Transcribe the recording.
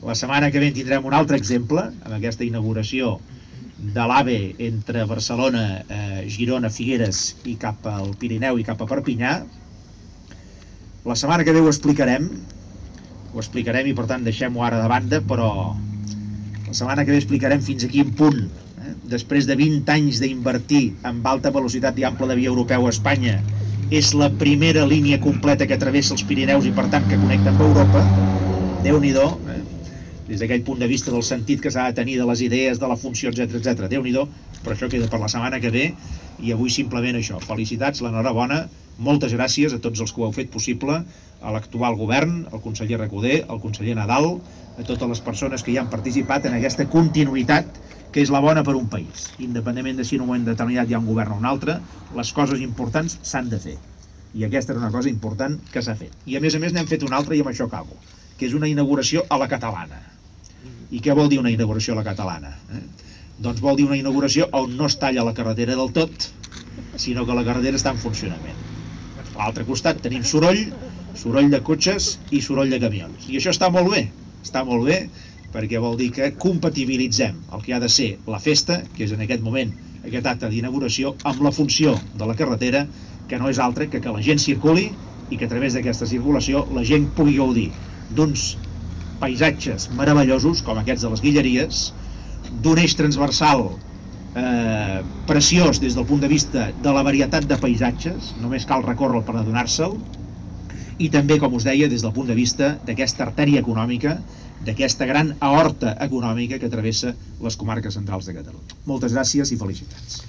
La setmana que ve tindrem un altre exemple, amb aquesta inauguració de l'AVE entre Barcelona, Girona, Figueres i cap al Pirineu i cap a Perpinyà. La setmana que ve ho explicarem i per tant deixem-ho ara de banda, però la setmana que ve explicarem fins a quin punt, després de 20 anys d'invertir en alta velocitat i ample de via europeu a Espanya, és la primera línia completa que travessa els Pirineus i per tant que connecta amb Europa. Déu-n'hi-do, des d'aquell punt de vista del sentit que s'ha de tenir, de les idees, de la funció, etc. Déu-n'hi-do, però això queda per la setmana que ve. I avui simplement això, felicitats, l'enhorabona, moltes gràcies a tots els que ho heu fet possible, a l'actual govern, al conseller Recoder, al conseller Nadal, a totes les persones que hi han participat en aquesta continuïtat que és la bona per un país. Independentment de si en un moment determinat hi ha un govern o un altre, les coses importants s'han de fer. I aquesta era una cosa important que s'ha fet. I a més n'hem fet una altra i amb això acabo, que és una inauguració a la catalana. I què vol dir una inauguració a la catalana? Doncs vol dir una inauguració on no es talla la carretera del tot, sinó que la carretera està en funcionament. A l'altre costat tenim soroll de cotxes i soroll de camions. I això està molt bé, perquè vol dir que compatibilitzem el que ha de ser la festa, que és en aquest moment aquest acte d'inauguració, amb la funció de la carretera, que no és altra que la gent circuli i que a través d'aquesta circulació la gent pugui gaudir d'uns paisatges meravellosos com aquests de les Guilleries, d'un eix transversal preciós des del punt de vista de la varietat de paisatges, només cal recórrer-lo per adonar-se'l, i també, com us deia, des del punt de vista d'aquesta artèria econòmica, d'aquesta gran aorta econòmica que travessa les comarques centrals de Catalunya. Moltes gràcies i felicitats.